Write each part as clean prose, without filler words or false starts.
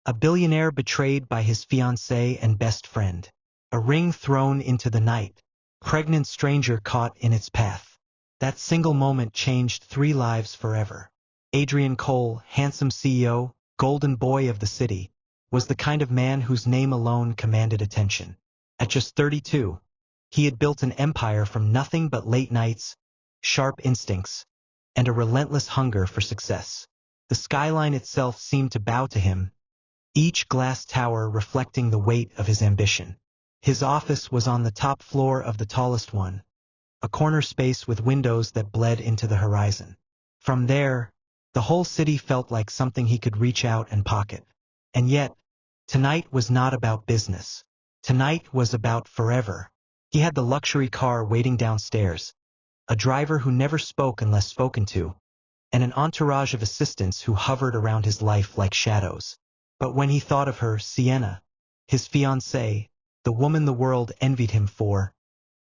A billionaire betrayed by his fiancée and best friend. A ring thrown into the night. Pregnant stranger caught in its path. That single moment changed 3 lives forever. Adrian Cole, handsome CEO, golden boy of the city, was the kind of man whose name alone commanded attention. At just 32, he had built an empire from nothing but late nights, sharp instincts, and a relentless hunger for success. The skyline itself seemed to bow to him, each glass tower reflecting the weight of his ambition. His office was on the top floor of the tallest one, a corner space with windows that bled into the horizon. From there, the whole city felt like something he could reach out and pocket. And yet, tonight was not about business. Tonight was about forever. He had the luxury car waiting downstairs, a driver who never spoke unless spoken to, and an entourage of assistants who hovered around his life like shadows. But when he thought of her, Sienna, his fiancée, the woman the world envied him for,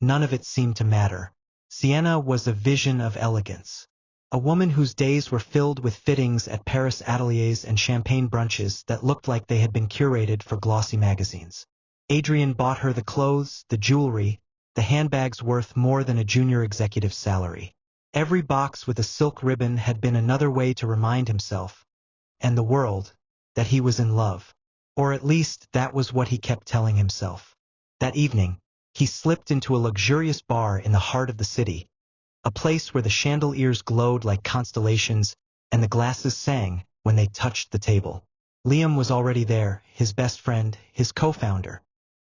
none of it seemed to matter. Sienna was a vision of elegance. A woman whose days were filled with fittings at Paris ateliers and champagne brunches that looked like they had been curated for glossy magazines. Adrian bought her the clothes, the jewelry, the handbags worth more than a junior executive's salary. Every box with a silk ribbon had been another way to remind himself, and the world, that he was in love. Or at least that was what he kept telling himself. That evening, he slipped into a luxurious bar in the heart of the city, a place where the chandeliers glowed like constellations and the glasses sang when they touched the table. Liam was already there, his best friend, his co-founder.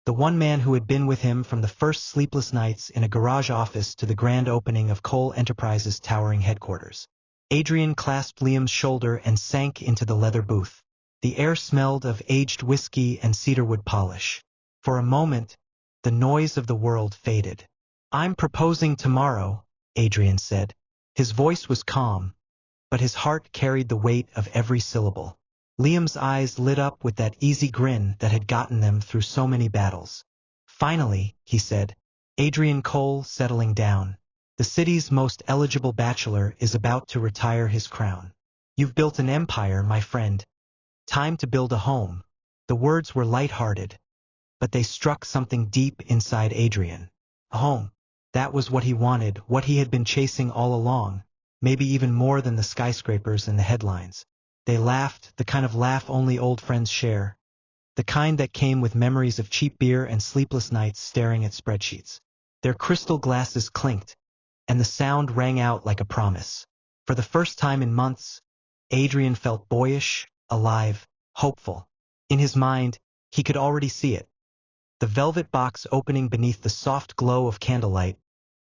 The one man who had been with him from the first sleepless nights in a garage office to the grand opening of Cole Enterprises' towering headquarters. Adrian clasped Liam's shoulder and sank into the leather booth. The air smelled of aged whiskey and cedarwood polish. For a moment, the noise of the world faded. "I'm proposing tomorrow," Adrian said. His voice was calm, but his heart carried the weight of every syllable. Liam's eyes lit up with that easy grin that had gotten them through so many battles. "Finally," he said. Adrian Cole settling down. The city's most eligible bachelor is about to retire his crown. "You've built an empire, my friend. Time to build a home." The words were light-hearted, but they struck something deep inside Adrian. A home. That was what he wanted, what he had been chasing all along, maybe even more than the skyscrapers and the headlines. They laughed, the kind of laugh only old friends share, the kind that came with memories of cheap beer and sleepless nights staring at spreadsheets. Their crystal glasses clinked, and the sound rang out like a promise. For the first time in months, Adrian felt boyish, alive, hopeful. In his mind, he could already see it. The velvet box opening beneath the soft glow of candlelight,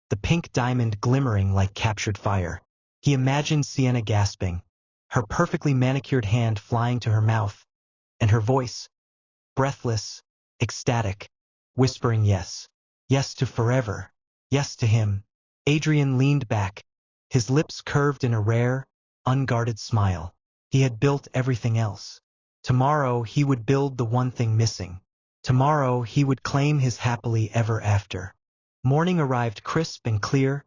the pink diamond glimmering like captured fire. He imagined Sienna gasping, her perfectly manicured hand flying to her mouth, and her voice, breathless, ecstatic, whispering yes. Yes to forever. Yes to him. Adrian leaned back, his lips curved in a rare, unguarded smile. He had built everything else. Tomorrow he would build the one thing missing. Tomorrow he would claim his happily ever after. Morning arrived crisp and clear,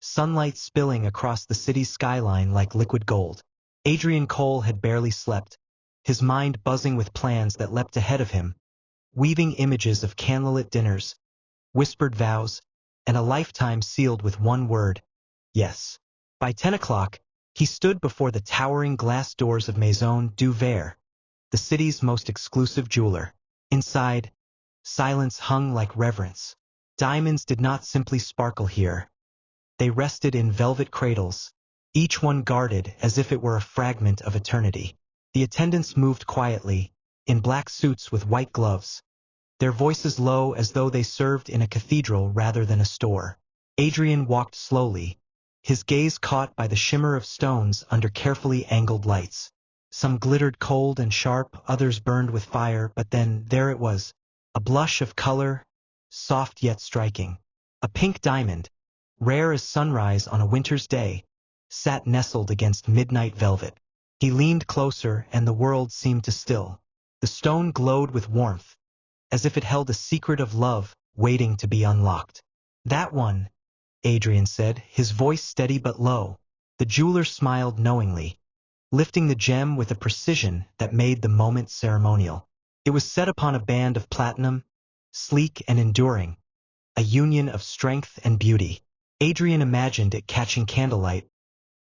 sunlight spilling across the city's skyline like liquid gold. Adrian Cole had barely slept, his mind buzzing with plans that leapt ahead of him, weaving images of candlelit dinners, whispered vows, and a lifetime sealed with one word: yes. By 10 o'clock, he stood before the towering glass doors of Maison du Verre, the city's most exclusive jeweler. Inside, silence hung like reverence. Diamonds did not simply sparkle here. They rested in velvet cradles, each one guarded as if it were a fragment of eternity. The attendants moved quietly, in black suits with white gloves, their voices low as though they served in a cathedral rather than a store. Adrian walked slowly, his gaze caught by the shimmer of stones under carefully angled lights. Some glittered cold and sharp, others burned with fire, but then there it was, a blush of color, soft yet striking. A pink diamond, rare as sunrise on a winter's day, sat nestled against midnight velvet. He leaned closer and the world seemed to still. The stone glowed with warmth, as if it held a secret of love waiting to be unlocked. "That one," Adrian said, his voice steady but low. The jeweler smiled knowingly. lifting the gem with a precision that made the moment ceremonial. It was set upon a band of platinum, sleek and enduring, a union of strength and beauty. Adrian imagined it catching candlelight,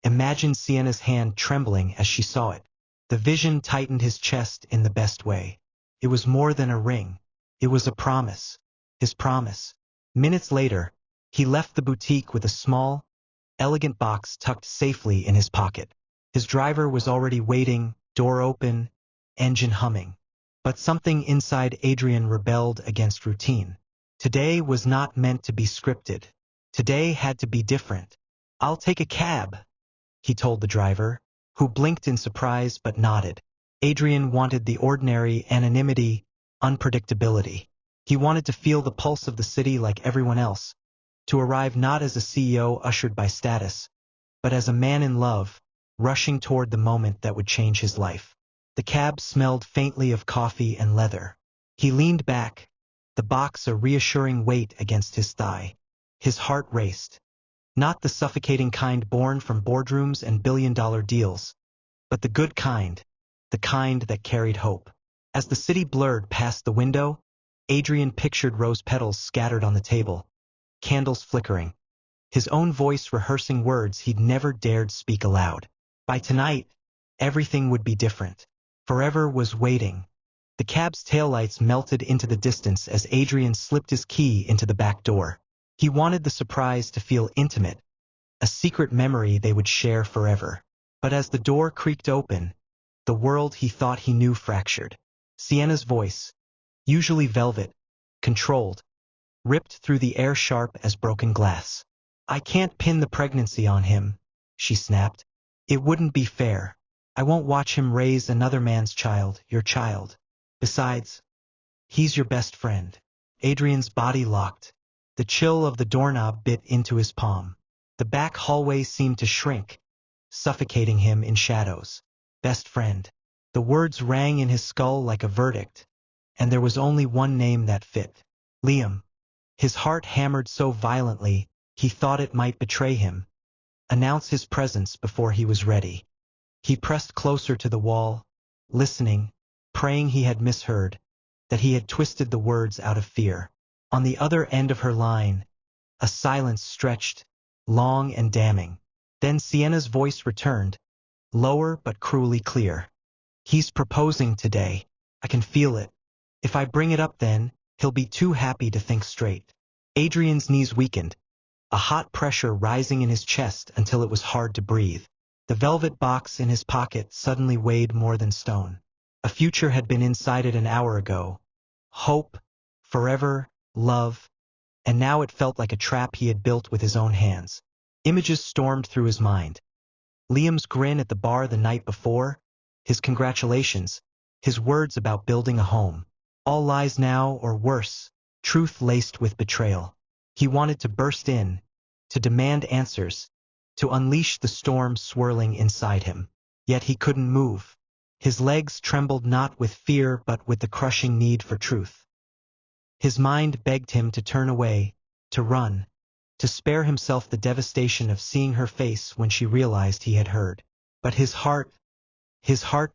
imagined Sienna's hand trembling as she saw it. The vision tightened his chest in the best way. It was more than a ring. It was a promise. His promise. Minutes later, he left the boutique with a small, elegant box tucked safely in his pocket. His driver was already waiting, door open, engine humming. But something inside Adrian rebelled against routine. Today was not meant to be scripted. Today had to be different. "I'll take a cab," he told the driver, who blinked in surprise but nodded. Adrian wanted the ordinary anonymity, unpredictability. He wanted to feel the pulse of the city like everyone else, to arrive not as a CEO ushered by status, but as a man in love, rushing toward the moment that would change his life. The cab smelled faintly of coffee and leather. He leaned back, the box a reassuring weight against his thigh. His heart raced. Not the suffocating kind born from boardrooms and billion-dollar deals, but the good kind, the kind that carried hope. As the city blurred past the window, Adrian pictured rose petals scattered on the table, candles flickering, his own voice rehearsing words he'd never dared speak aloud. By tonight, everything would be different. Forever was waiting. The cab's taillights melted into the distance as Adrian slipped his key into the back door. He wanted the surprise to feel intimate, a secret memory they would share forever. But as the door creaked open, the world he thought he knew fractured. Sienna's voice, usually velvet, controlled, ripped through the air sharp as broken glass. "I can't pin the pregnancy on him," she snapped. "It wouldn't be fair. I won't watch him raise another man's child, your child. Besides, he's your best friend." Adrian's body locked. The chill of the doorknob bit into his palm. The back hallway seemed to shrink, suffocating him in shadows. Best friend. The words rang in his skull like a verdict, and there was only one name that fit. Liam. His heart hammered so violently, he thought it might betray him, announce his presence before he was ready. He pressed closer to the wall, listening, praying he had misheard, that he had twisted the words out of fear. On the other end of her line, a silence stretched, long and damning. Then Sienna's voice returned, lower but cruelly clear. "He's proposing today. I can feel it. If I bring it up then, he'll be too happy to think straight." Adrian's knees weakened, a hot pressure rising in his chest until it was hard to breathe. The velvet box in his pocket suddenly weighed more than stone. A future had been inside it an hour ago. Hope, forever, love, and now it felt like a trap he had built with his own hands. Images stormed through his mind. Liam's grin at the bar the night before, his congratulations, his words about building a home. All lies now, or worse, truth laced with betrayal. He wanted to burst in, to demand answers, to unleash the storm swirling inside him. Yet he couldn't move. His legs trembled not with fear but with the crushing need for truth. His mind begged him to turn away, to run, to spare himself the devastation of seeing her face when she realized he had heard. But his heart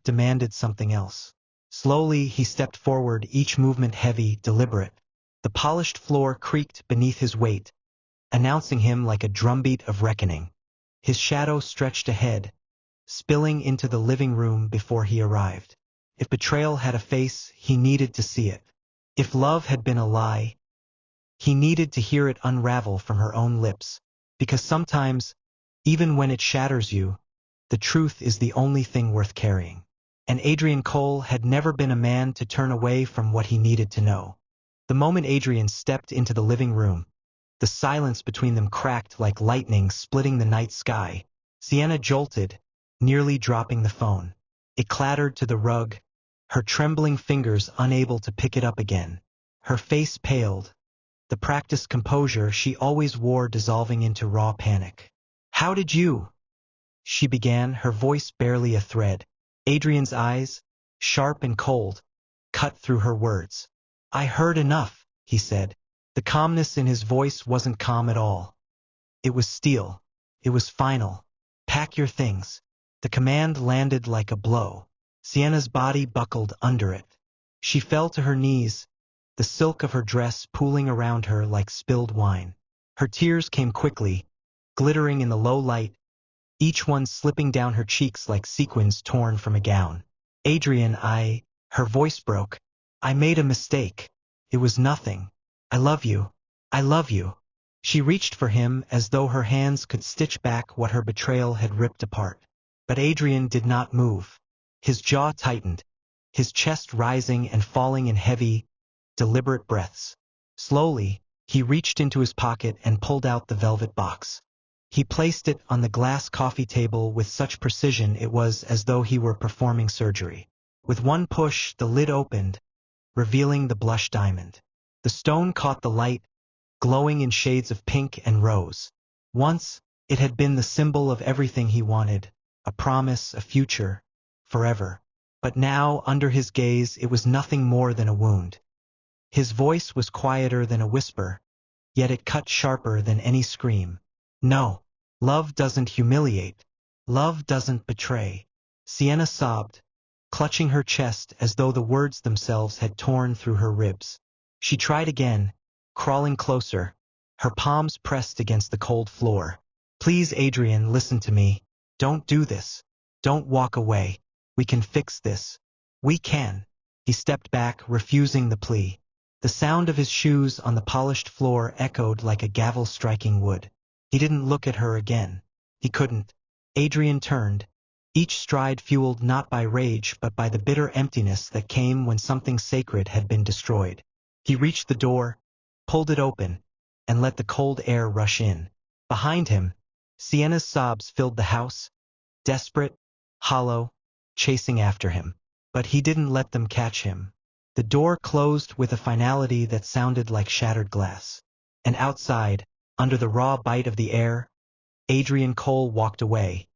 demanded something else. Slowly he stepped forward, each movement heavy, deliberate. The polished floor creaked beneath his weight, announcing him like a drumbeat of reckoning. His shadow stretched ahead, spilling into the living room before he arrived. If betrayal had a face, he needed to see it. If love had been a lie, he needed to hear it unravel from her own lips. Because sometimes, even when it shatters you, the truth is the only thing worth carrying. And Adrian Cole had never been a man to turn away from what he needed to know. The moment Adrian stepped into the living room, the silence between them cracked like lightning splitting the night sky. Sienna jolted, nearly dropping the phone. It clattered to the rug, her trembling fingers unable to pick it up again. Her face paled, the practiced composure she always wore dissolving into raw panic. "How did you?" she began, her voice barely a thread. Adrian's eyes, sharp and cold, cut through her words. "I heard enough," he said. The calmness in his voice wasn't calm at all. It was steel. It was final. "Pack your things. The command landed like a blow. Sienna's body buckled under it. She fell to her knees, the silk of her dress pooling around her like spilled wine. Her tears came quickly, glittering in the low light, each one slipping down her cheeks like sequins torn from a gown. Adrian, her voice broke. I made a mistake. It was nothing. I love you. I love you. She reached for him as though her hands could stitch back what her betrayal had ripped apart. But Adrian did not move. His jaw tightened, his chest rising and falling in heavy, deliberate breaths. Slowly, he reached into his pocket and pulled out the velvet box. He placed it on the glass coffee table with such precision it was as though he were performing surgery. With one push, the lid opened, revealing the blush diamond. The stone caught the light, glowing in shades of pink and rose. Once, it had been the symbol of everything he wanted, a promise, a future, forever. But now, under his gaze, it was nothing more than a wound. His voice was quieter than a whisper, yet it cut sharper than any scream. No, love doesn't humiliate. Love doesn't betray. Sienna sobbed, clutching her chest as though the words themselves had torn through her ribs. She tried again, crawling closer, her palms pressed against the cold floor. Please, Adrian, listen to me. Don't do this. Don't walk away. We can fix this. We can. He stepped back, refusing the plea. The sound of his shoes on the polished floor echoed like a gavel striking wood. He didn't look at her again. He couldn't. Adrian turned, each stride fueled not by rage but by the bitter emptiness that came when something sacred had been destroyed. He reached the door, pulled it open, and let the cold air rush in. Behind him, Sienna's sobs filled the house, desperate, hollow, chasing after him. But he didn't let them catch him. The door closed with a finality that sounded like shattered glass. And outside, under the raw bite of the air, Adrian Cole walked away.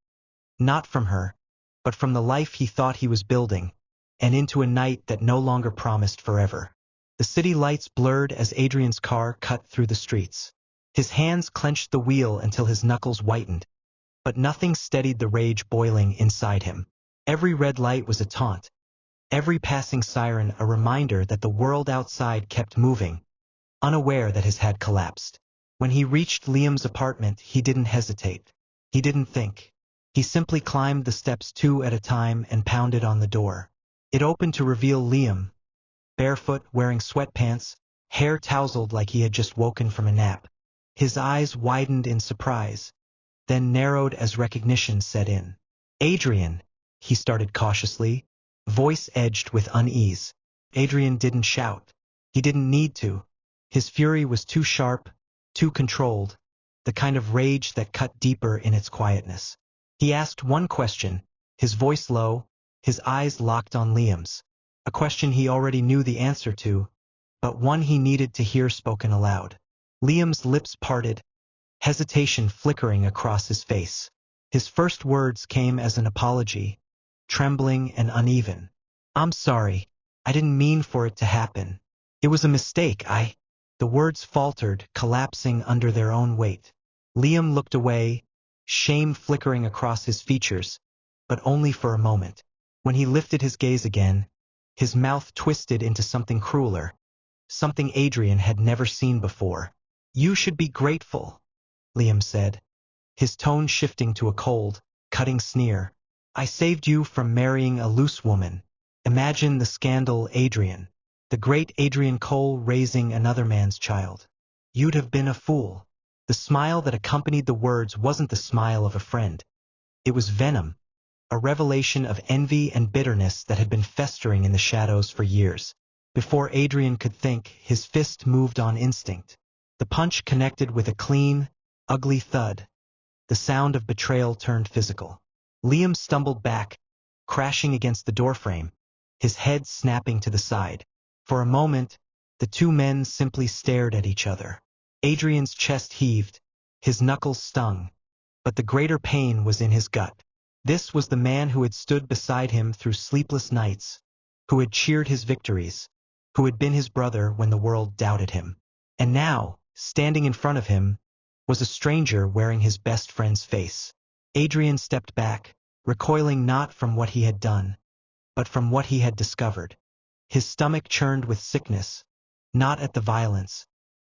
Not from her, but from the life he thought he was building, and into a night that no longer promised forever. The city lights blurred as Adrian's car cut through the streets. His hands clenched the wheel until his knuckles whitened, but nothing steadied the rage boiling inside him. Every red light was a taunt, every passing siren a reminder that the world outside kept moving, unaware that his had collapsed. When he reached Liam's apartment, he didn't hesitate. He didn't think. He simply climbed the steps 2 at a time and pounded on the door. It opened to reveal Liam, barefoot, wearing sweatpants, hair tousled like he had just woken from a nap. His eyes widened in surprise, then narrowed as recognition set in. Adrian, he started cautiously, voice edged with unease. Adrian didn't shout. He didn't need to. His fury was too sharp, too controlled, the kind of rage that cut deeper in its quietness. He asked one question, his voice low, his eyes locked on Liam's. A question he already knew the answer to, but one he needed to hear spoken aloud. Liam's lips parted, hesitation flickering across his face. His first words came as an apology, trembling and uneven. I'm sorry. I didn't mean for it to happen. It was a mistake. The words faltered, collapsing under their own weight. Liam looked away, shame flickering across his features, but only for a moment. When he lifted his gaze again, his mouth twisted into something crueler, something Adrian had never seen before. You should be grateful, Liam said, his tone shifting to a cold, cutting sneer. I saved you from marrying a loose woman. Imagine the scandal, Adrian. The great Adrian Cole raising another man's child. You'd have been a fool. The smile that accompanied the words wasn't the smile of a friend. It was venom, a revelation of envy and bitterness that had been festering in the shadows for years. Before Adrian could think, his fist moved on instinct. The punch connected with a clean, ugly thud. The sound of betrayal turned physical. Liam stumbled back, crashing against the doorframe, his head snapping to the side. For a moment, the two men simply stared at each other. Adrian's chest heaved, his knuckles stung, but the greater pain was in his gut. This was the man who had stood beside him through sleepless nights, who had cheered his victories, who had been his brother when the world doubted him. And now, standing in front of him, was a stranger wearing his best friend's face. Adrian stepped back, recoiling not from what he had done, but from what he had discovered. His stomach churned with sickness, not at the violence,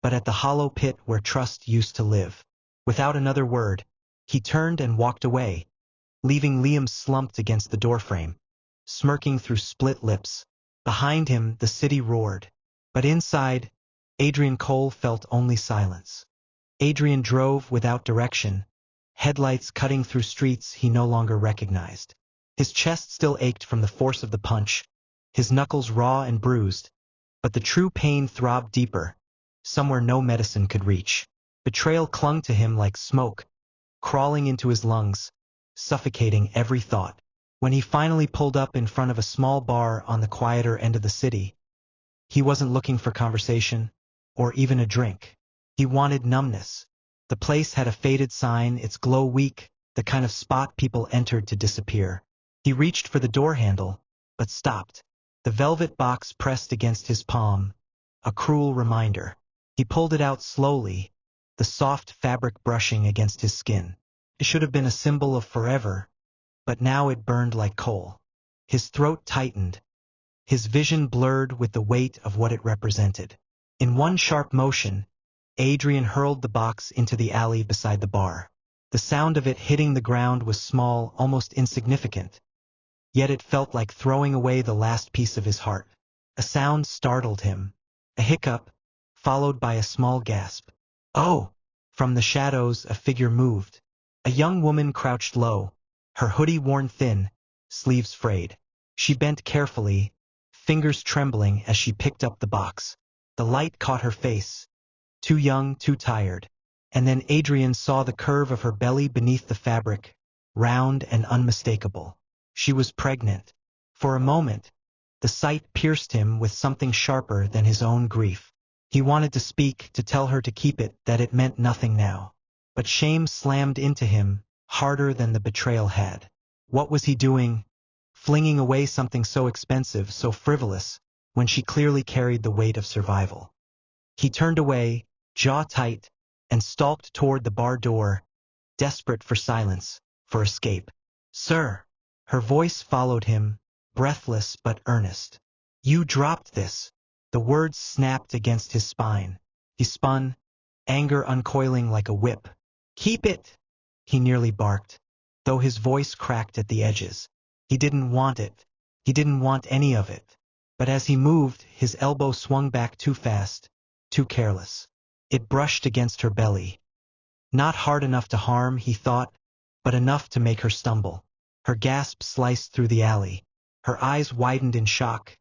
but at the hollow pit where trust used to live. Without another word, he turned and walked away, leaving Liam slumped against the doorframe, smirking through split lips. Behind him, the city roared. But inside, Adrian Cole felt only silence. Adrian drove without direction, headlights cutting through streets he no longer recognized. His chest still ached from the force of the punch, his knuckles raw and bruised, but the true pain throbbed deeper, somewhere no medicine could reach. Betrayal clung to him like smoke, crawling into his lungs, suffocating every thought. When he finally pulled up in front of a small bar on the quieter end of the city, he wasn't looking for conversation, or even a drink. He wanted numbness. The place had a faded sign, its glow weak, the kind of spot people entered to disappear. He reached for the door handle, but stopped. The velvet box pressed against his palm, a cruel reminder. He pulled it out slowly, the soft fabric brushing against his skin. It should have been a symbol of forever, but now it burned like coal. His throat tightened, his vision blurred with the weight of what it represented. In one sharp motion, Adrian hurled the box into the alley beside the bar. The sound of it hitting the ground was small, almost insignificant, yet it felt like throwing away the last piece of his heart. A sound startled him, a hiccup, followed by a small gasp. "Oh!" From the shadows a figure moved. A young woman crouched low, her hoodie worn thin, sleeves frayed. She bent carefully, fingers trembling as she picked up the box. The light caught her face, too young, too tired. And then Adrian saw the curve of her belly beneath the fabric, round and unmistakable. She was pregnant. For a moment, the sight pierced him with something sharper than his own grief. He wanted to speak, to tell her to keep it, that it meant nothing now. But shame slammed into him, harder than the betrayal had. What was he doing, flinging away something so expensive, so frivolous, when she clearly carried the weight of survival? He turned away, jaw tight, and stalked toward the bar door, desperate for silence, for escape. "Sir!" Her voice followed him, breathless but earnest. "You dropped this." The words snapped against his spine. He spun, anger uncoiling like a whip. "Keep it!" he nearly barked, though his voice cracked at the edges. He didn't want it. He didn't want any of it. But as he moved, his elbow swung back too fast, too careless. It brushed against her belly. Not hard enough to harm, he thought, but enough to make her stumble. Her gasp sliced through the alley. Her eyes widened in shock,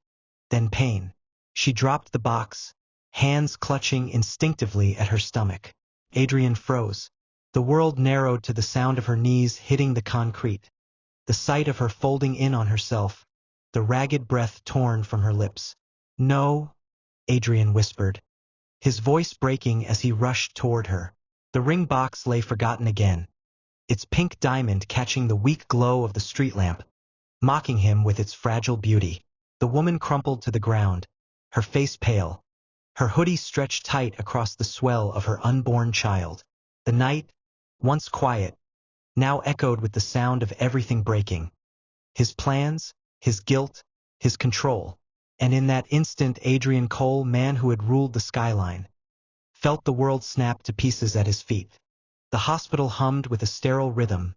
then pain. She dropped the box, hands clutching instinctively at her stomach. Adrian froze. The world narrowed to the sound of her knees hitting the concrete. The sight of her folding in on herself, the ragged breath torn from her lips. "No," Adrian whispered, his voice breaking as he rushed toward her. The ring box lay forgotten again, its pink diamond catching the weak glow of the street lamp, mocking him with its fragile beauty. The woman crumpled to the ground, her face pale, her hoodie stretched tight across the swell of her unborn child. The night, once quiet, now echoed with the sound of everything breaking. His plans, his guilt, his control. And in that instant Adrian Cole, man who had ruled the skyline, felt the world snap to pieces at his feet. The hospital hummed with a sterile rhythm,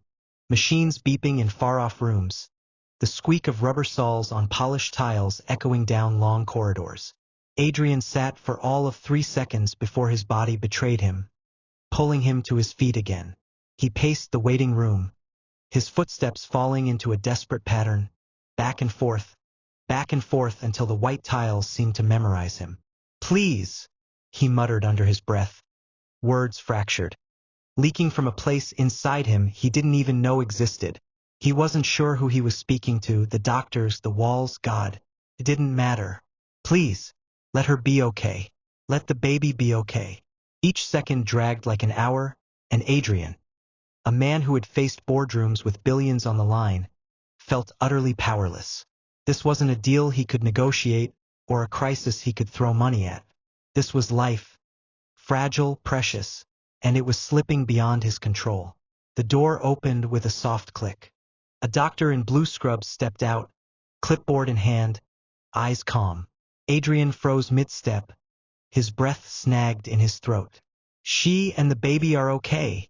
machines beeping in far-off rooms, the squeak of rubber soles on polished tiles echoing down long corridors. Adrian sat for all of 3 seconds before his body betrayed him, pulling him to his feet again. He paced the waiting room, his footsteps falling into a desperate pattern, back and forth until the white tiles seemed to memorize him. "Please," he muttered under his breath, words fractured, leaking from a place inside him he didn't even know existed. He wasn't sure who he was speaking to, the doctors, the walls, God. It didn't matter. "Please, let her be okay. Let the baby be okay." Each second dragged like an hour, and Adrian, a man who had faced boardrooms with billions on the line, felt utterly powerless. This wasn't a deal he could negotiate, or a crisis he could throw money at. This was life, fragile, precious, and it was slipping beyond his control. The door opened with a soft click. A doctor in blue scrubs stepped out, clipboard in hand, eyes calm. Adrian froze mid-step, his breath snagged in his throat. "She and the baby are okay,"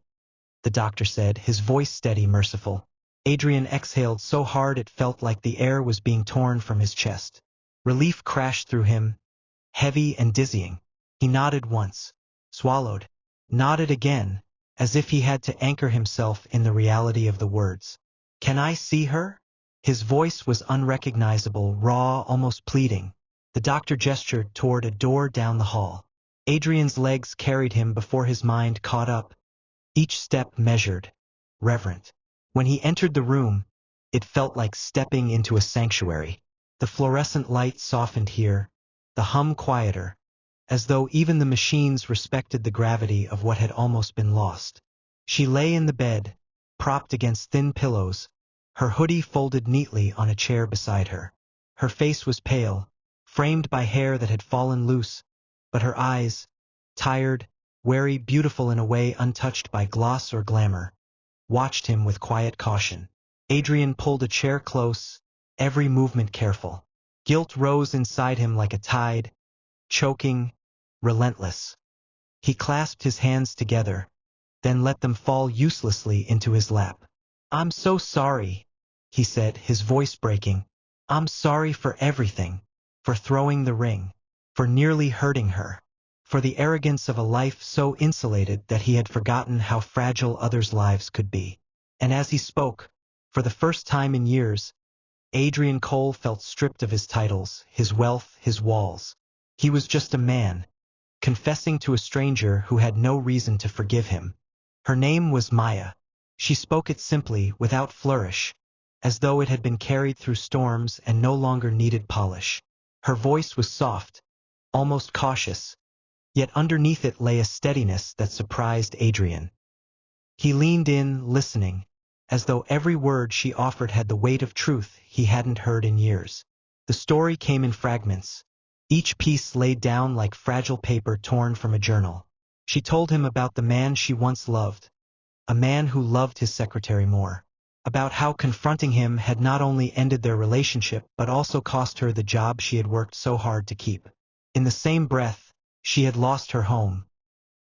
the doctor said, his voice steady, merciful. Adrian exhaled so hard it felt like the air was being torn from his chest. Relief crashed through him, heavy and dizzying. He nodded once, swallowed, nodded again, as if he had to anchor himself in the reality of the words. "Can I see her?" His voice was unrecognizable, raw, almost pleading. The doctor gestured toward a door down the hall. Adrian's legs carried him before his mind caught up, each step measured, reverent. When he entered the room, it felt like stepping into a sanctuary. The fluorescent light softened here, the hum quieter, as though even the machines respected the gravity of what had almost been lost. She lay in the bed, propped against thin pillows, her hoodie folded neatly on a chair beside her. Her face was pale, framed by hair that had fallen loose, but her eyes, tired, wary, beautiful in a way untouched by gloss or glamour, watched him with quiet caution. Adrian pulled a chair close, every movement careful. Guilt rose inside him like a tide, choking, relentless. He clasped his hands together, then let them fall uselessly into his lap. "I'm so sorry," he said, his voice breaking. "I'm sorry for everything, for throwing the ring, for nearly hurting her, for the arrogance of a life so insulated that he had forgotten how fragile others' lives could be." And as he spoke, for the first time in years, Adrian Cole felt stripped of his titles, his wealth, his walls. He was just a man, confessing to a stranger who had no reason to forgive him. Her name was Maya. She spoke it simply, without flourish, as though it had been carried through storms and no longer needed polish. Her voice was soft, almost cautious, yet underneath it lay a steadiness that surprised Adrian. He leaned in, listening, as though every word she offered had the weight of truth he hadn't heard in years. The story came in fragments, each piece laid down like fragile paper torn from a journal. She told him about the man she once loved, a man who loved his secretary more, about how confronting him had not only ended their relationship but also cost her the job she had worked so hard to keep. In the same breath, she had lost her home,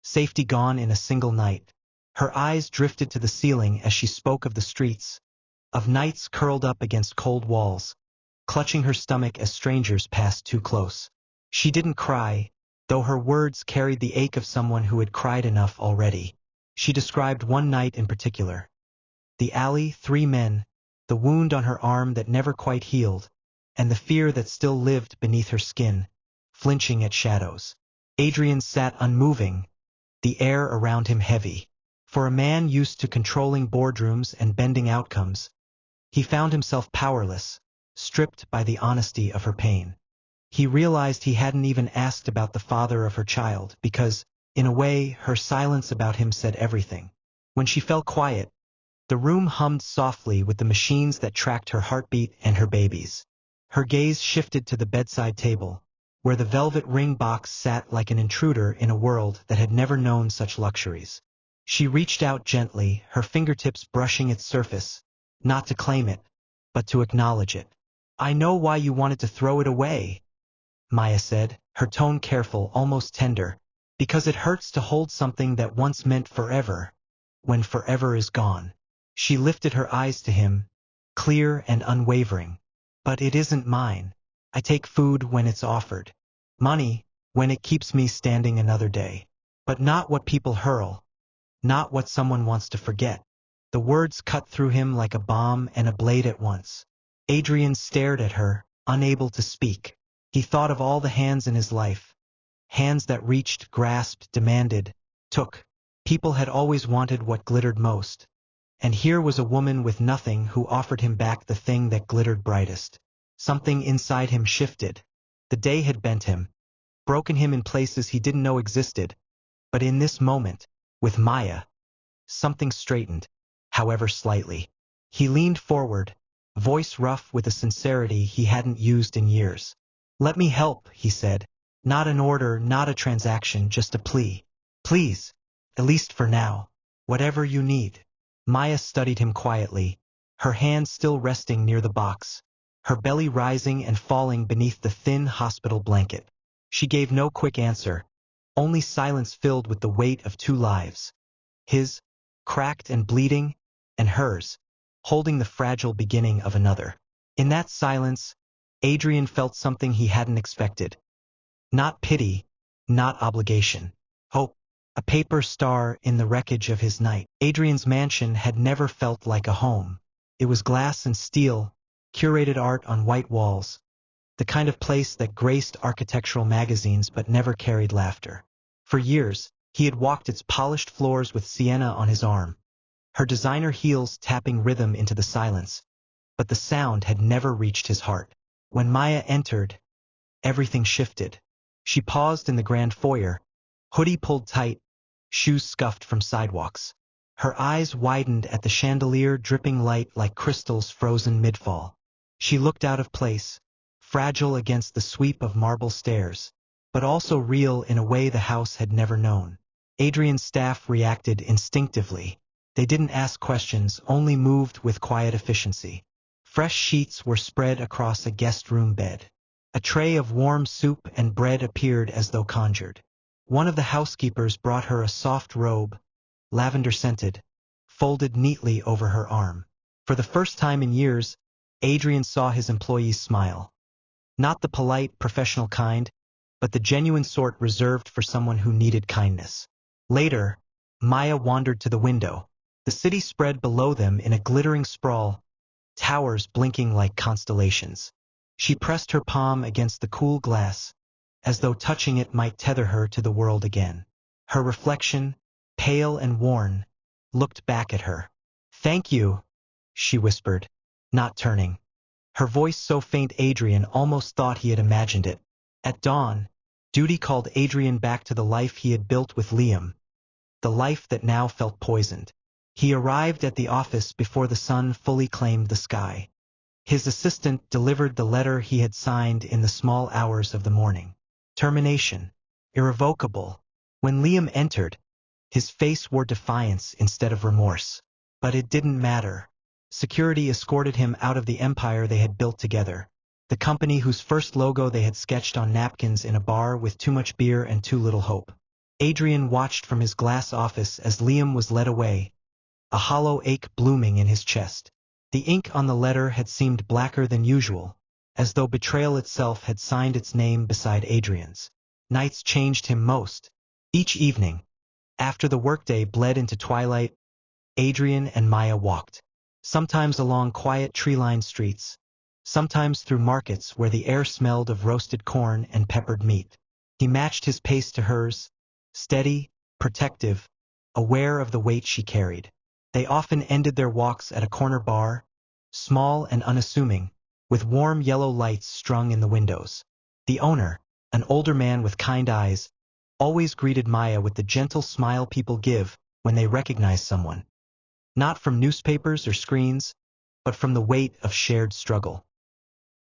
safety gone in a single night. Her eyes drifted to the ceiling as she spoke of the streets, of nights curled up against cold walls, clutching her stomach as strangers passed too close. She didn't cry, though her words carried the ache of someone who had cried enough already. She described one night in particular. The alley, 3 men, the wound on her arm that never quite healed, and the fear that still lived beneath her skin, flinching at shadows. Adrian sat unmoving, the air around him heavy. For a man used to controlling boardrooms and bending outcomes, he found himself powerless, stripped by the honesty of her pain. He realized he hadn't even asked about the father of her child because, in a way, her silence about him said everything. When she fell quiet, the room hummed softly with the machines that tracked her heartbeat and her baby's. Her gaze shifted to the bedside table, where the velvet ring box sat like an intruder in a world that had never known such luxuries. She reached out gently, her fingertips brushing its surface, not to claim it, but to acknowledge it. "I know why you wanted to throw it away," Maya said, her tone careful, almost tender, "because it hurts to hold something that once meant forever, when forever is gone." She lifted her eyes to him, clear and unwavering. "But it isn't mine. I take food when it's offered, money when it keeps me standing another day, but not what people hurl. Not what someone wants to forget." The words cut through him like a bomb and a blade at once. Adrian stared at her, unable to speak. He thought of all the hands in his life. Hands that reached, grasped, demanded, took. People had always wanted what glittered most. And here was a woman with nothing who offered him back the thing that glittered brightest. Something inside him shifted. The day had bent him, broken him in places he didn't know existed. But in this moment, with Maya, something straightened, however slightly. He leaned forward, voice rough with a sincerity he hadn't used in years. "Let me help," he said. "Not an order, not a transaction, just a plea. Please, at least for now, whatever you need." Maya studied him quietly, her hand still resting near the box, her belly rising and falling beneath the thin hospital blanket. She gave no quick answer, only silence filled with the weight of two lives. His, cracked and bleeding, and hers, holding the fragile beginning of another. In that silence, Adrian felt something he hadn't expected. Not pity, not obligation. Hope. A paper star in the wreckage of his night. Adrian's mansion had never felt like a home. It was glass and steel, curated art on white walls, the kind of place that graced architectural magazines but never carried laughter. For years, he had walked its polished floors with Sienna on his arm, her designer heels tapping rhythm into the silence, but the sound had never reached his heart. When Maya entered, everything shifted. She paused in the grand foyer, hoodie pulled tight, shoes scuffed from sidewalks. Her eyes widened at the chandelier dripping light like crystals frozen mid-fall. She looked out of place, fragile against the sweep of marble stairs, but also real in a way the house had never known. Adrian's staff reacted instinctively. They didn't ask questions, only moved with quiet efficiency. Fresh sheets were spread across a guest room bed. A tray of warm soup and bread appeared as though conjured. One of the housekeepers brought her a soft robe, lavender-scented, folded neatly over her arm. For the first time in years, Adrian saw his employees smile. Not the polite, professional kind, but the genuine sort reserved for someone who needed kindness. Later, Maya wandered to the window. The city spread below them in a glittering sprawl, towers blinking like constellations. She pressed her palm against the cool glass, as though touching it might tether her to the world again. Her reflection, pale and worn, looked back at her. "Thank you," she whispered, not turning. Her voice so faint Adrian almost thought he had imagined it. At dawn, duty called Adrian back to the life he had built with Liam, the life that now felt poisoned. He arrived at the office before the sun fully claimed the sky. His assistant delivered the letter he had signed in the small hours of the morning. Termination. Irrevocable. When Liam entered, his face wore defiance instead of remorse. But it didn't matter. Security escorted him out of the empire they had built together, the company whose first logo they had sketched on napkins in a bar with too much beer and too little hope. Adrian watched from his glass office as Liam was led away, a hollow ache blooming in his chest. The ink on the letter had seemed blacker than usual, as though betrayal itself had signed its name beside Adrian's. Nights changed him most. Each evening, after the workday bled into twilight, Adrian and Maya walked. Sometimes along quiet tree-lined streets, sometimes through markets where the air smelled of roasted corn and peppered meat. He matched his pace to hers, steady, protective, aware of the weight she carried. They often ended their walks at a corner bar, small and unassuming, with warm yellow lights strung in the windows. The owner, an older man with kind eyes, always greeted Maya with the gentle smile people give when they recognize someone. Not from newspapers or screens, but from the weight of shared struggle.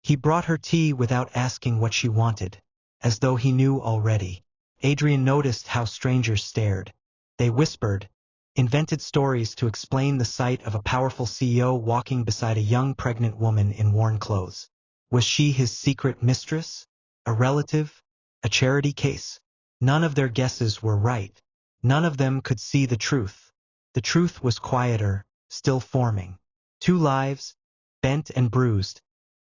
He brought her tea without asking what she wanted, as though he knew already. Adrian noticed how strangers stared. They whispered, invented stories to explain the sight of a powerful CEO walking beside a young pregnant woman in worn clothes. Was she his secret mistress? A relative? A charity case? None of their guesses were right. None of them could see the truth. The truth was quieter, still forming. Two lives, bent and bruised,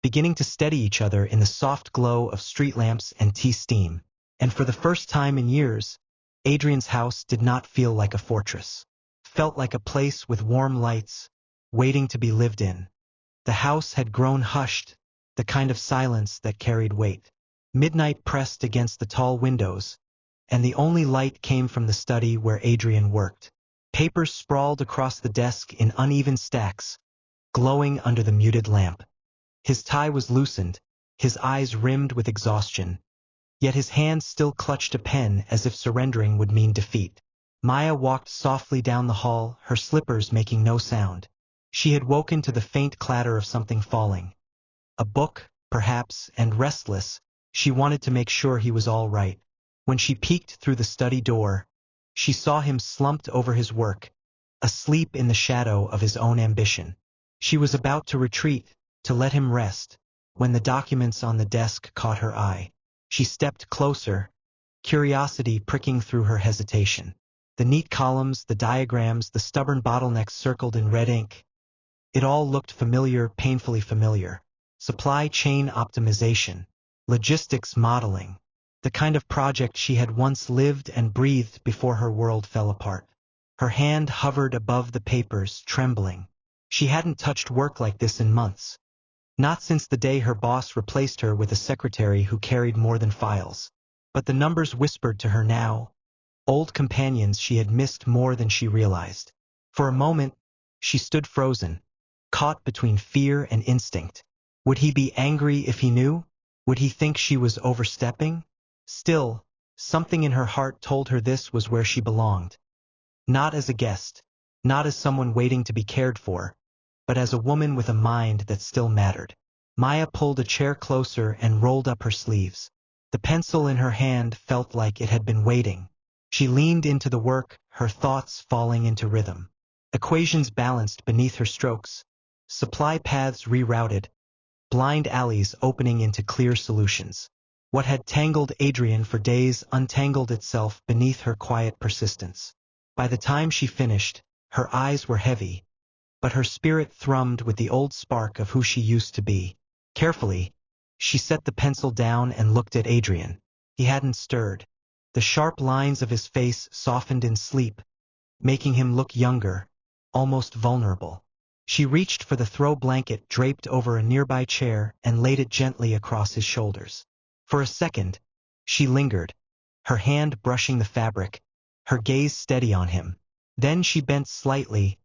beginning to steady each other in the soft glow of street lamps and tea steam. And for the first time in years, Adrian's house did not feel like a fortress. Felt like a place with warm lights, waiting to be lived in. The house had grown hushed, the kind of silence that carried weight. Midnight pressed against the tall windows, and the only light came from the study where Adrian worked. Papers sprawled across the desk in uneven stacks, glowing under the muted lamp. His tie was loosened, his eyes rimmed with exhaustion, yet his hand still clutched a pen as if surrendering would mean defeat. Maya walked softly down the hall, her slippers making no sound. She had woken to the faint clatter of something falling. A book, perhaps, and restless, she wanted to make sure he was all right. When she peeked through the study door, she saw him slumped over his work, asleep in the shadow of his own ambition. She was about to retreat, to let him rest, when the documents on the desk caught her eye. She stepped closer, curiosity pricking through her hesitation. The neat columns, the diagrams, the stubborn bottlenecks circled in red ink. It all looked familiar, painfully familiar. Supply chain optimization, logistics modeling, the kind of project she had once lived and breathed before her world fell apart. Her hand hovered above the papers, trembling. She hadn't touched work like this in months. Not since the day her boss replaced her with a secretary who carried more than files. But the numbers whispered to her now, old companions she had missed more than she realized. For a moment, she stood frozen, caught between fear and instinct. Would he be angry if he knew? Would he think she was overstepping? Still, something in her heart told her this was where she belonged. Not as a guest, not as someone waiting to be cared for, but as a woman with a mind that still mattered. Maya pulled a chair closer and rolled up her sleeves. The pencil in her hand felt like it had been waiting. She leaned into the work, her thoughts falling into rhythm. Equations balanced beneath her strokes. Supply paths rerouted. Blind alleys opening into clear solutions. What had tangled Adrian for days untangled itself beneath her quiet persistence. By the time she finished, her eyes were heavy, but her spirit thrummed with the old spark of who she used to be. Carefully, she set the pencil down and looked at Adrian. He hadn't stirred. The sharp lines of his face softened in sleep, making him look younger, almost vulnerable. She reached for the throw blanket draped over a nearby chair and laid it gently across his shoulders. For a second, she lingered, her hand brushing the fabric, her gaze steady on him. Then she bent slightly,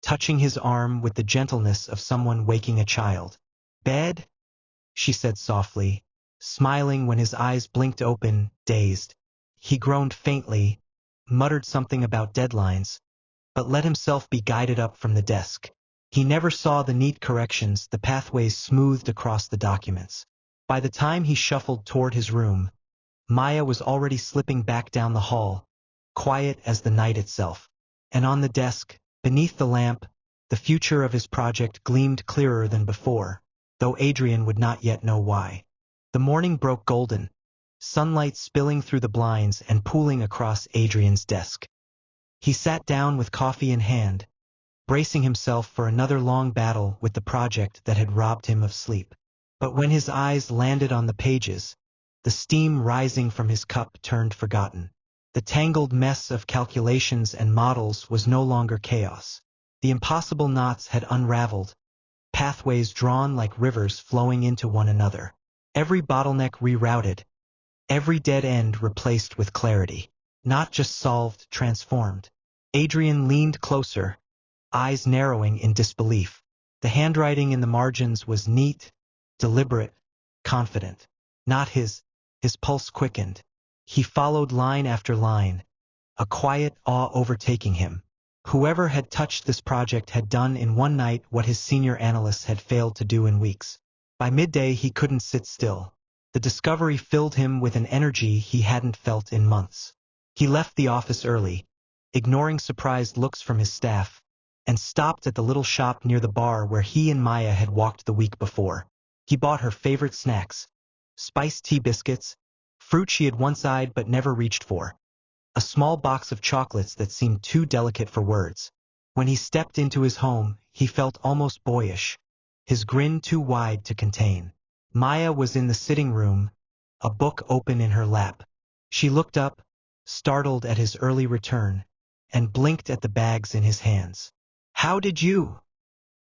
touching his arm with the gentleness of someone waking a child. "Bed?" she said softly, smiling when his eyes blinked open, dazed. He groaned faintly, muttered something about deadlines, but let himself be guided up from the desk. He never saw the neat corrections, the pathways smoothed across the documents. By the time he shuffled toward his room, Maya was already slipping back down the hall, quiet as the night itself. And on the desk, beneath the lamp, the future of his project gleamed clearer than before, though Adrian would not yet know why. The morning broke golden, sunlight spilling through the blinds and pooling across Adrian's desk. He sat down with coffee in hand, bracing himself for another long battle with the project that had robbed him of sleep. But when his eyes landed on the pages, the steam rising from his cup turned forgotten. The tangled mess of calculations and models was no longer chaos. The impossible knots had unraveled, pathways drawn like rivers flowing into one another. Every bottleneck rerouted, every dead end replaced with clarity. Not just solved, transformed. Adrian leaned closer, eyes narrowing in disbelief. The handwriting in the margins was neat, deliberate, confident. Not his pulse quickened. He followed line after line, a quiet awe overtaking him. Whoever had touched this project had done in one night what his senior analysts had failed to do in weeks. By midday he couldn't sit still. The discovery filled him with an energy he hadn't felt in months. He left the office early, ignoring surprised looks from his staff, and stopped at the little shop near the bar where he and Maya had walked the week before. He bought her favorite snacks, spiced tea biscuits, fruit she had once eyed but never reached for, a small box of chocolates that seemed too delicate for words. When he stepped into his home, he felt almost boyish, his grin too wide to contain. Maya was in the sitting room, a book open in her lap. She looked up, startled at his early return, and blinked at the bags in his hands. "How did you?"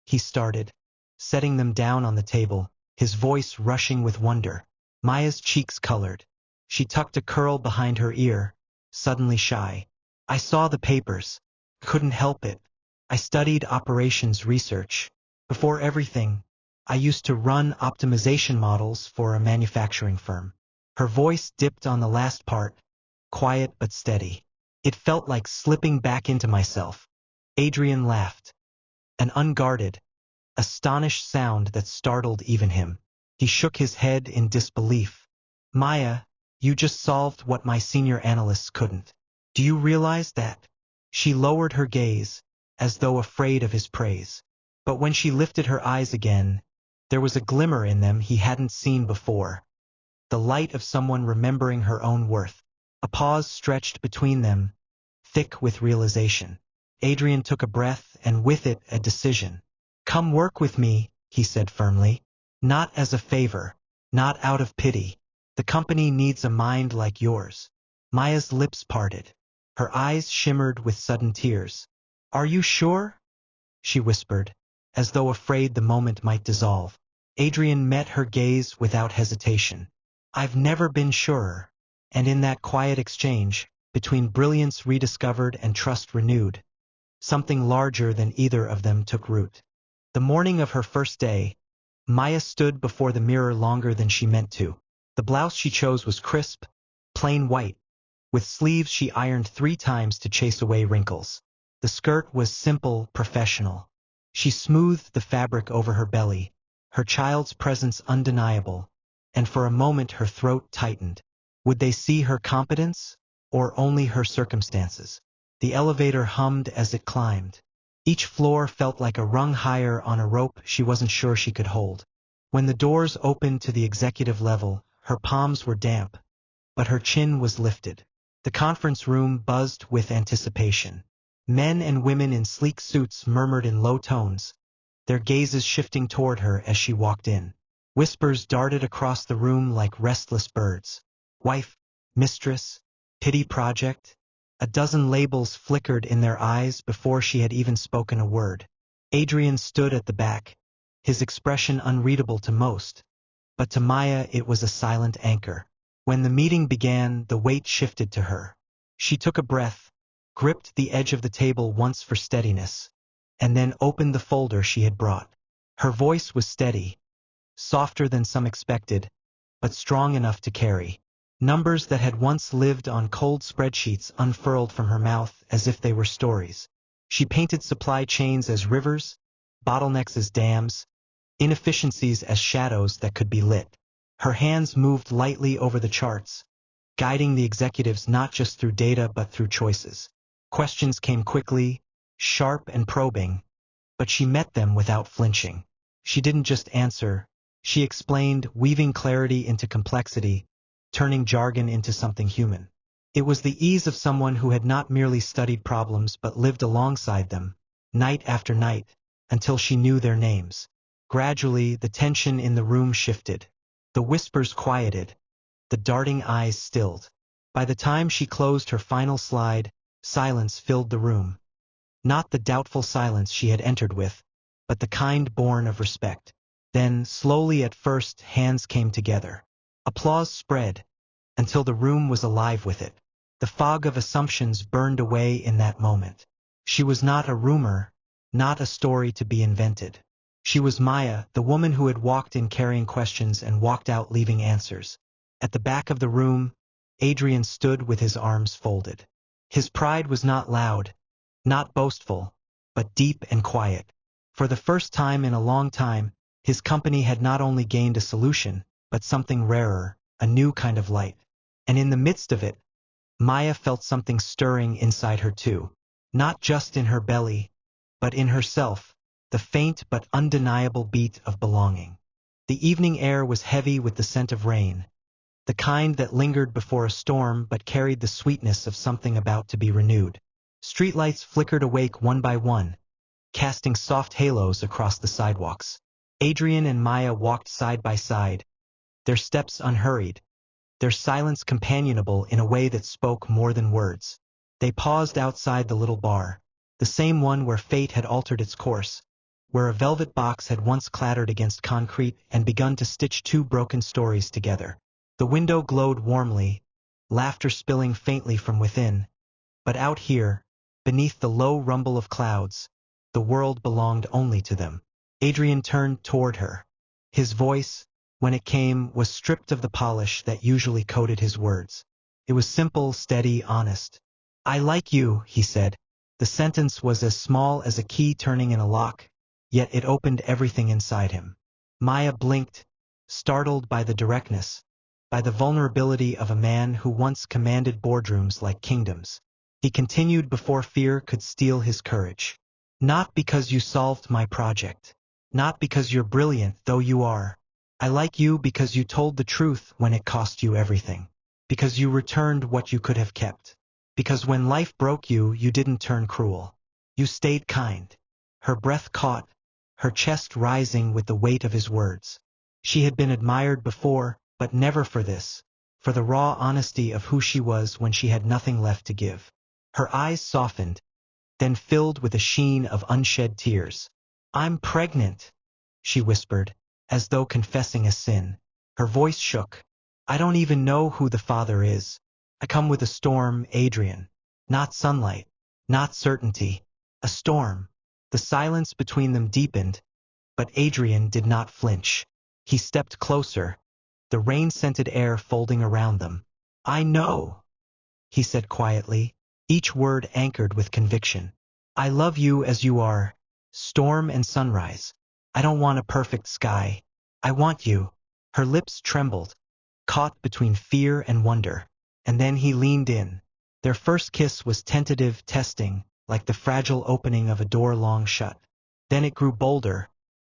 he started, setting them down on the table, his voice rushing with wonder. Maya's cheeks colored. She tucked a curl behind her ear, suddenly shy. "I saw the papers. Couldn't help it. I studied operations research. Before everything, I used to run optimization models for a manufacturing firm." Her voice dipped on the last part, quiet but steady. "It felt like slipping back into myself." Adrian laughed. An unguarded, astonished sound that startled even him. He shook his head in disbelief. "Maya, you just solved what my senior analysts couldn't. Do you realize that?" She lowered her gaze, as though afraid of his praise. But when she lifted her eyes again, there was a glimmer in them he hadn't seen before, the light of someone remembering her own worth. A pause stretched between them, thick with realization. Adrian took a breath, and with it a decision. "Come work with me," he said firmly. "Not as a favor, not out of pity. The company needs a mind like yours." Maya's lips parted. Her eyes shimmered with sudden tears. "Are you sure?" she whispered, as though afraid the moment might dissolve. Adrian met her gaze without hesitation. "I've never been surer." And in that quiet exchange, between brilliance rediscovered and trust renewed, something larger than either of them took root. The morning of her first day, Maya stood before the mirror longer than she meant to. The blouse she chose was crisp, plain white, with sleeves she ironed 3 times to chase away wrinkles. The skirt was simple, professional. She smoothed the fabric over her belly, her child's presence undeniable, and for a moment her throat tightened. Would they see her competence, or only her circumstances? The elevator hummed as it climbed. Each floor felt like a rung higher on a rope she wasn't sure she could hold. When the doors opened to the executive level, her palms were damp, but her chin was lifted. The conference room buzzed with anticipation. Men and women in sleek suits murmured in low tones, their gazes shifting toward her as she walked in. Whispers darted across the room like restless birds. Wife, mistress, pity project. A dozen labels flickered in their eyes before she had even spoken a word. Adrian stood at the back, his expression unreadable to most, but to Maya it was a silent anchor. When the meeting began, the weight shifted to her. She took a breath, gripped the edge of the table once for steadiness, and then opened the folder she had brought. Her voice was steady, softer than some expected, but strong enough to carry. Numbers that had once lived on cold spreadsheets unfurled from her mouth as if they were stories. She painted supply chains as rivers, bottlenecks as dams, inefficiencies as shadows that could be lit. Her hands moved lightly over the charts, guiding the executives not just through data but through choices. Questions came quickly, sharp and probing, but she met them without flinching. She didn't just answer, she explained, weaving clarity into complexity, turning jargon into something human. It was the ease of someone who had not merely studied problems but lived alongside them, night after night, until she knew their names. Gradually, the tension in the room shifted. The whispers quieted, the darting eyes stilled. By the time she closed her final slide, silence filled the room. Not the doubtful silence she had entered with, but the kind born of respect. Then, slowly at first, hands came together. Applause spread, until the room was alive with it. The fog of assumptions burned away in that moment. She was not a rumor, not a story to be invented. She was Maya, the woman who had walked in carrying questions and walked out leaving answers. At the back of the room, Adrian stood with his arms folded. His pride was not loud, not boastful, but deep and quiet. For the first time in a long time, his company had not only gained a solution, but something rarer, a new kind of light. And in the midst of it, Maya felt something stirring inside her too. Not just in her belly, but in herself, the faint but undeniable beat of belonging. The evening air was heavy with the scent of rain, the kind that lingered before a storm but carried the sweetness of something about to be renewed. Streetlights flickered awake one by one, casting soft halos across the sidewalks. Adrian and Maya walked side by side, their steps unhurried, their silence companionable in a way that spoke more than words. They paused outside the little bar, the same one where fate had altered its course, where a velvet box had once clattered against concrete and begun to stitch 2 broken stories together. The window glowed warmly, laughter spilling faintly from within, but out here, beneath the low rumble of clouds, the world belonged only to them. Adrian turned toward her. His voice, when it came, was stripped of the polish that usually coated his words. It was simple, steady, honest. "I like you," he said. The sentence was as small as a key turning in a lock, yet it opened everything inside him. Maya blinked, startled by the directness, by the vulnerability of a man who once commanded boardrooms like kingdoms. He continued before fear could steal his courage. Not because you solved my project. Not because you're brilliant, though you are. I like you because you told the truth when it cost you everything. Because you returned what you could have kept. Because when life broke you, you didn't turn cruel. You stayed kind. Her breath caught, her chest rising with the weight of his words. She had been admired before, but never for this, for the raw honesty of who she was when she had nothing left to give. Her eyes softened, then filled with a sheen of unshed tears. I'm pregnant, she whispered, as though confessing a sin. Her voice shook. I don't even know who the father is. I come with a storm, Adrian. Not sunlight, not certainty. A storm. The silence between them deepened, but Adrian did not flinch. He stepped closer, the rain-scented air folding around them. I know, he said quietly, each word anchored with conviction. I love you as you are, storm and sunrise. I don't want a perfect sky. I want you. Her lips trembled, caught between fear and wonder. And then he leaned in. Their first kiss was tentative, testing, like the fragile opening of a door long shut. Then it grew bolder,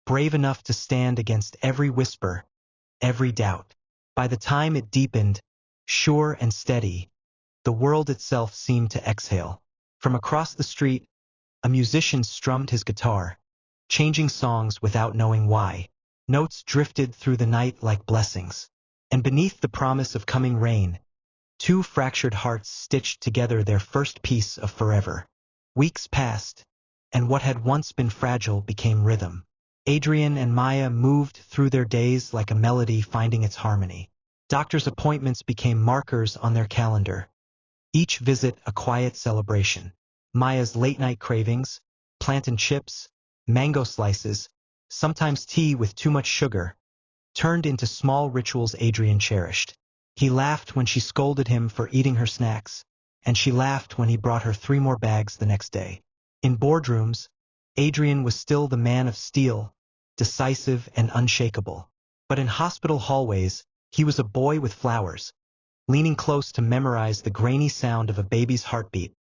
brave enough to stand against every whisper, every doubt. By the time it deepened, sure and steady, the world itself seemed to exhale. From across the street, a musician strummed his guitar, changing songs without knowing why. Notes drifted through the night like blessings. And beneath the promise of coming rain, two fractured hearts stitched together their first piece of forever. Weeks passed, and what had once been fragile became rhythm. Adrian and Maya moved through their days like a melody finding its harmony. Doctors' appointments became markers on their calendar, each visit a quiet celebration. Maya's late-night cravings, plantain chips, mango slices, sometimes tea with too much sugar, turned into small rituals Adrian cherished. He laughed when she scolded him for eating her snacks, and she laughed when he brought her 3 more bags the next day. In boardrooms, Adrian was still the man of steel, decisive and unshakable. But in hospital hallways, he was a boy with flowers, leaning close to memorize the grainy sound of a baby's heartbeat,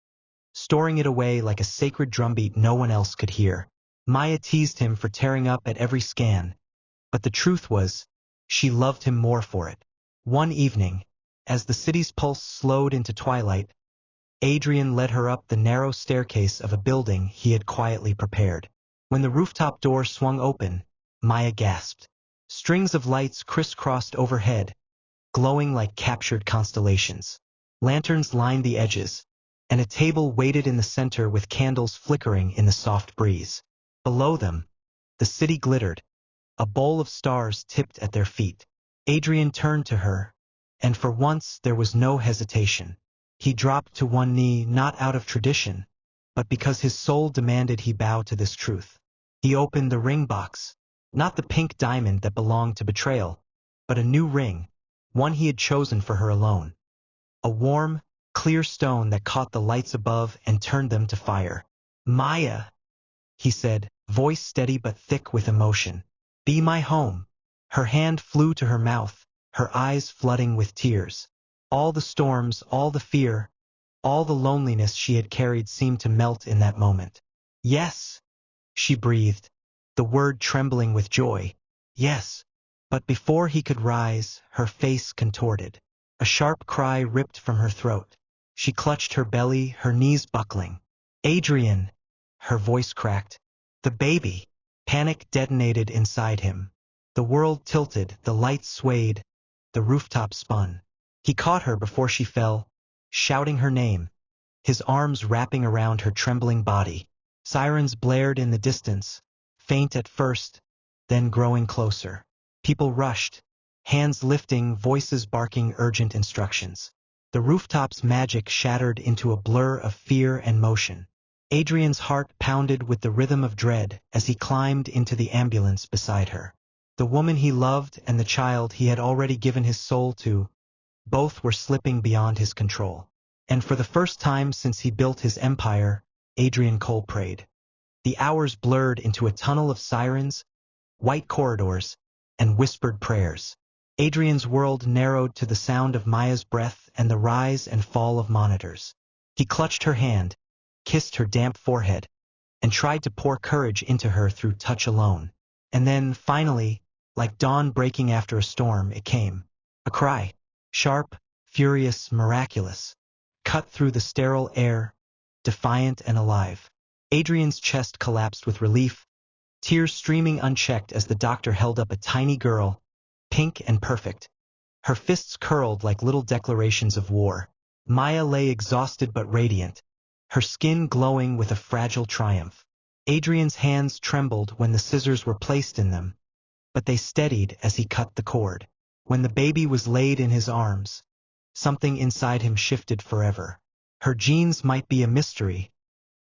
storing it away like a sacred drumbeat no one else could hear. Maya teased him for tearing up at every scan, but the truth was, she loved him more for it. One evening, as the city's pulse slowed into twilight, Adrian led her up the narrow staircase of a building he had quietly prepared. When the rooftop door swung open, Maya gasped. Strings of lights crisscrossed overhead, glowing like captured constellations. Lanterns lined the edges, and a table waited in the center with candles flickering in the soft breeze. Below them, the city glittered, a bowl of stars tipped at their feet. Adrian turned to her, and for once there was no hesitation. He dropped to one knee not out of tradition, but because his soul demanded he bow to this truth. He opened the ring box, not the pink diamond that belonged to betrayal, but a new ring, one he had chosen for her alone. A warm, clear stone that caught the lights above and turned them to fire. Maya, he said, voice steady but thick with emotion. Be my home. Her hand flew to her mouth, her eyes flooding with tears. All the storms, all the fear, all the loneliness she had carried seemed to melt in that moment. Yes, she breathed, the word trembling with joy. Yes. But before he could rise, her face contorted. A sharp cry ripped from her throat. She clutched her belly, her knees buckling. Adrian! Her voice cracked. The baby! Panic detonated inside him. The world tilted, the lights swayed, the rooftop spun. He caught her before she fell, shouting her name, his arms wrapping around her trembling body. Sirens blared in the distance, faint at first, then growing closer. People rushed, hands lifting, voices barking urgent instructions. The rooftop's magic shattered into a blur of fear and motion. Adrian's heart pounded with the rhythm of dread as he climbed into the ambulance beside her. The woman he loved and the child he had already given his soul to, both were slipping beyond his control. And for the first time since he built his empire, Adrian Cole prayed. The hours blurred into a tunnel of sirens, white corridors, and whispered prayers. Adrian's world narrowed to the sound of Maya's breath and the rise and fall of monitors. He clutched her hand, kissed her damp forehead, and tried to pour courage into her through touch alone. And then, finally, like dawn breaking after a storm, it came. A cry. Sharp, furious, miraculous. Cut through the sterile air, defiant and alive. Adrian's chest collapsed with relief, tears streaming unchecked as the doctor held up a tiny girl, pink and perfect. Her fists curled like little declarations of war. Maya lay exhausted but radiant, her skin glowing with a fragile triumph. Adrian's hands trembled when the scissors were placed in them, but they steadied as he cut the cord. When the baby was laid in his arms, something inside him shifted forever. Her genes might be a mystery,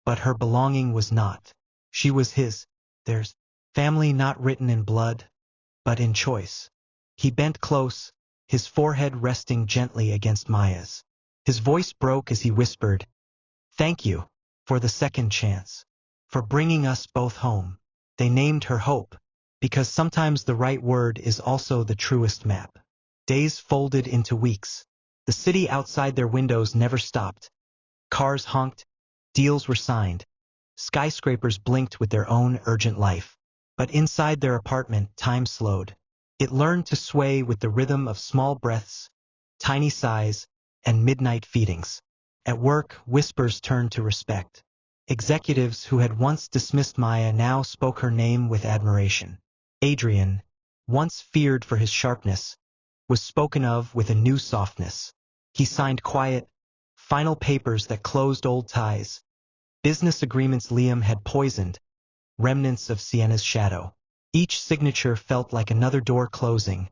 but her belonging was not. She was his, theirs. Family not written in blood, but in choice. He bent close, his forehead resting gently against Maya's. His voice broke as he whispered, "Thank you for the second chance, for bringing us both home." They named her Hope, because sometimes the right word is also the truest map. Days folded into weeks. The city outside their windows never stopped. Cars honked, deals were signed, skyscrapers blinked with their own urgent life. But inside their apartment, time slowed. It learned to sway with the rhythm of small breaths, tiny sighs, and midnight feedings. At work, whispers turned to respect. Executives who had once dismissed Maya now spoke her name with admiration. Adrian, once feared for his sharpness, was spoken of with a new softness. He signed quiet, final papers that closed old ties, business agreements Liam had poisoned, remnants of Sienna's shadow. Each signature felt like another door closing,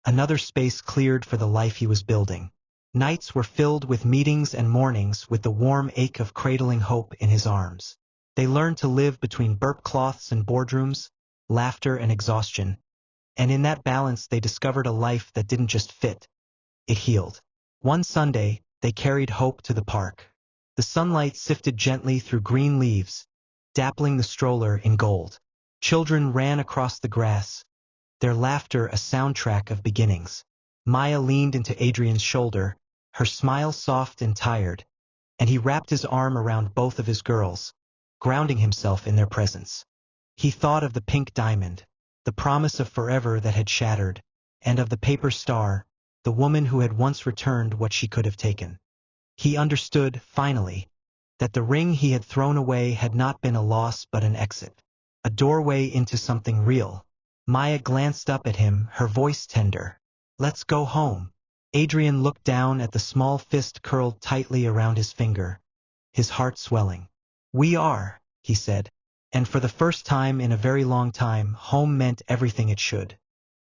another space cleared for the life he was building. Nights were filled with meetings and mornings with the warm ache of cradling hope in his arms. They learned to live between burp cloths and boardrooms, laughter and exhaustion, and in that balance they discovered a life that didn't just fit, it healed. One Sunday, they carried Hope to the park. The sunlight sifted gently through green leaves, dappling the stroller in gold. Children ran across the grass, their laughter a soundtrack of beginnings. Maya leaned into Adrian's shoulder, her smile soft and tired, and he wrapped his arm around both of his girls, grounding himself in their presence. He thought of the pink diamond, the promise of forever that had shattered, and of the paper star, the woman who had once returned what she could have taken. He understood, finally, that the ring he had thrown away had not been a loss but an exit, a doorway into something real. Maya glanced up at him, her voice tender. "Let's go home." Adrian looked down at the small fist curled tightly around his finger, his heart swelling. "We are," he said, and for the first time in a very long time, home meant everything it should.